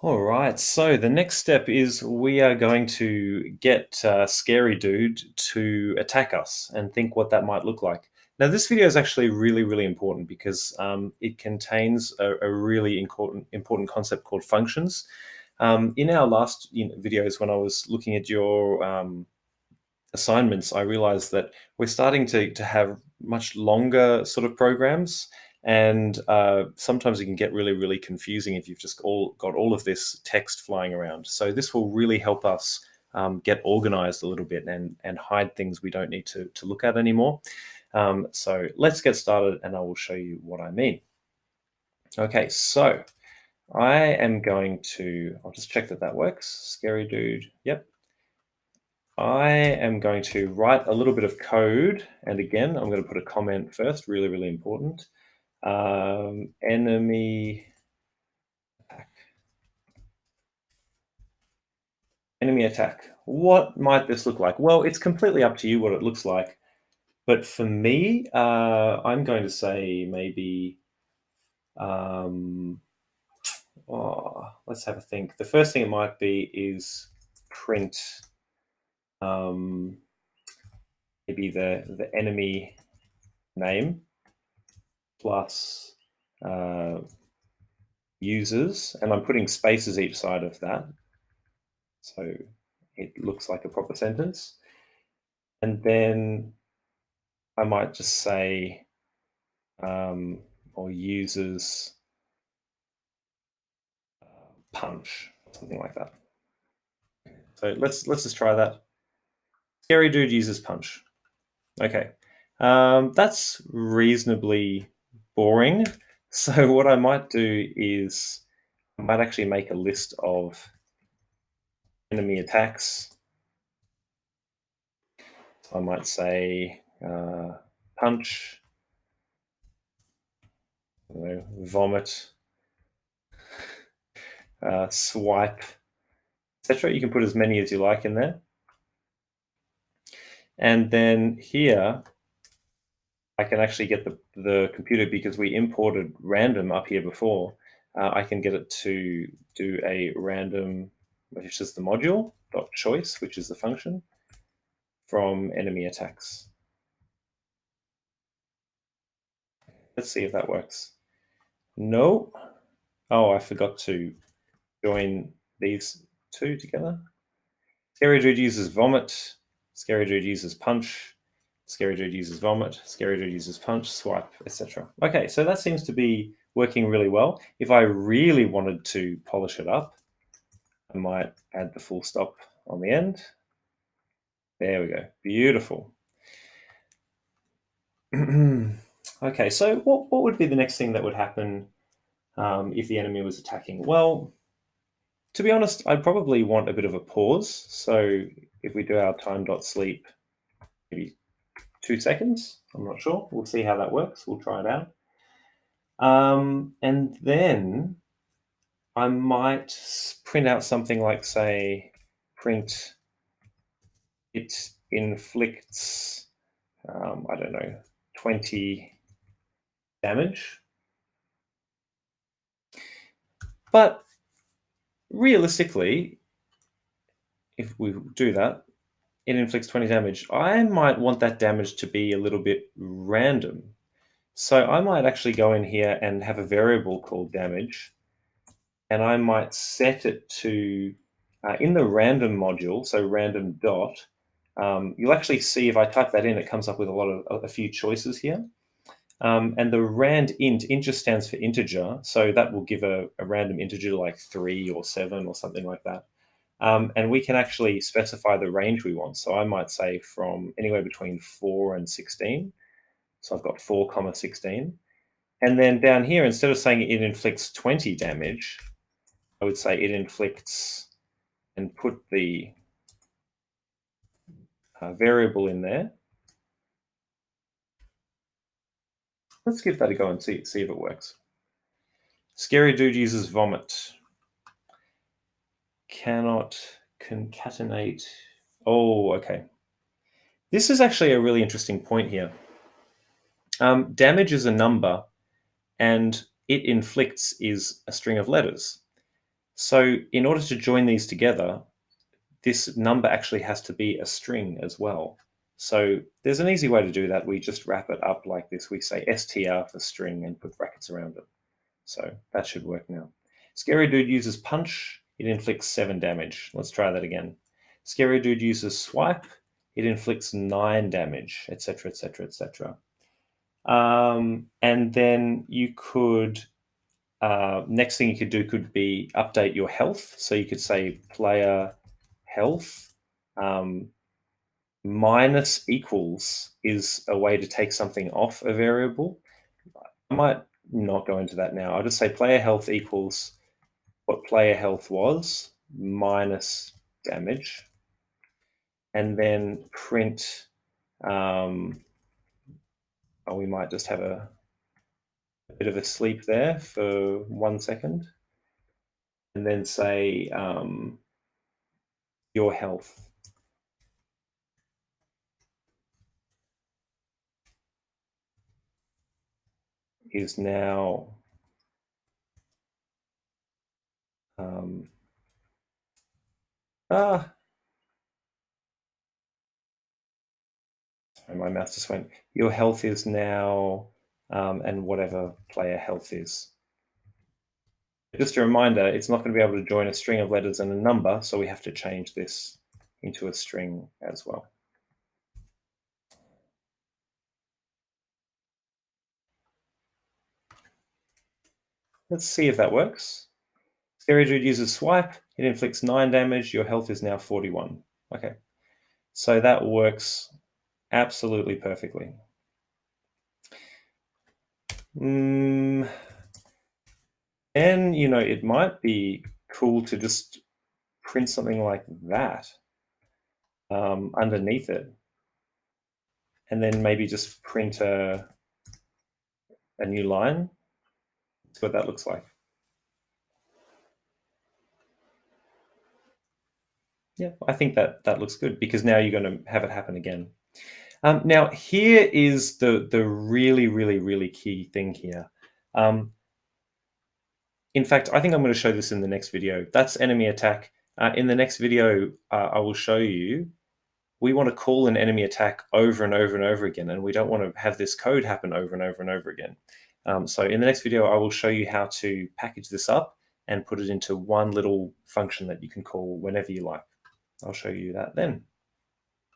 All right, so the next step is we are going to get Scary Dude to attack us and think what that might look like. Now, this video is actually really, really important because it contains a really important concept called functions. In our last videos, when I was looking at your assignments, I realized that we're starting to have much longer sort of programs, and sometimes it can get really, really confusing if you've just got all of this text flying around. So this will really help us get organized a little bit and hide things we don't need to look at anymore. So let's get started, and I will show you what I mean. Okay, so I am going to, I'll just check that that works. Scary Dude, yep. I am going to write a little bit of code, and again, I'm going to put a comment first, really, really important. Enemy attack. Enemy attack. What might this look like? Well, it's completely up to you what it looks like. But for me, I'm going to say maybe, um, let's have a think. The first thing it might be is print um, maybe the enemy name plus users, and I'm putting spaces each side of that, so it looks like a proper sentence. And then I might just say, or users punch, something like that. So let's just try that. Scary Dude uses punch. Okay, that's reasonably boring. So what I might do is I might actually make a list of enemy attacks. So I might say punch, vomit, swipe, etc. You can put as many as you like in there. And then here, I can actually get the computer, because we imported random up here before, I can get it to do a random, which is the module, dot choice, which is the function, from enemy attacks. Let's see if that works. No. Oh, I forgot to join these two together. Scary Dude uses vomit. Scary Dude uses punch. Scary Dude uses vomit. Scary Dude uses punch, swipe, etc. Okay, so that seems to be working really well. If I really wanted to polish it up, I might add the full stop on the end. There we go. Beautiful. Okay, so what would be the next thing that would happen if the enemy was attacking? Well, to be honest, I'd probably want a bit of a pause. So if we do our time.sleep, maybe 2 seconds. I'm not sure. We'll see how that works. We'll try it out. And then I might print out something like, say, print it inflicts, I don't know, 20 damage. But realistically, if we do that, it inflicts 20 damage. I might want that damage to be a little bit random. So I might actually go in here and have a variable called damage, and I might set it to, in the random module, so random dot, you'll actually see if I type that in, it comes up with a few choices here. And the rand int just stands for integer, so that will give a random integer like 3 or 7 or something like that. And we can actually specify the range we want. So I might say from anywhere between 4 and 16. So I've got 4 comma 16. And then down here, instead of saying it inflicts 20 damage, I would say it inflicts, and put the variable in there. Let's give that a go and see if it works. Scary Dude uses vomit. Cannot concatenate. Oh, okay. This is actually a really interesting point here. Damage is a number, and it inflicts is a string of letters. So in order to join these together, this number actually has to be a string as well. So there's an easy way to do that. We just wrap it up like this. We say str for string and put brackets around it. So that should work now. Scary Dude uses punch. It inflicts 7 damage. Let's try that again. Scary Dude uses swipe. It inflicts 9 damage, etc., etc., etc. And then you could, next thing you could do could be update your health. So you could say player health minus equals is a way to take something off a variable. I might not go into that now. I'll just say player health equals what player health was minus damage, and then print. Oh, we might just have a bit of a sleep there for 1 second, and then say your health is now ah sorry, my mouse just went. Your health is now and whatever player health is. Just a reminder, it's not going to be able to join a string of letters and a number, so we have to change this into a string as well. Let's see if that works. Scary Dude uses swipe. It inflicts 9 damage. Your health is now 41. Okay, so that works absolutely perfectly. And, it might be cool to just print something like that underneath it. And then maybe just print a new line. That's what that looks like. Yeah, I think that looks good because now you're going to have it happen again. Now, here is the really, really, really key thing here. In fact, I think I'm going to show this in the next video. That's enemy attack. In the next video, I will show you we want to call an enemy attack over and over and over again, and we don't want to have this code happen over and over and over again. So in the next video, I will show you how to package this up and put it into one little function that you can call whenever you like. I'll show you that then.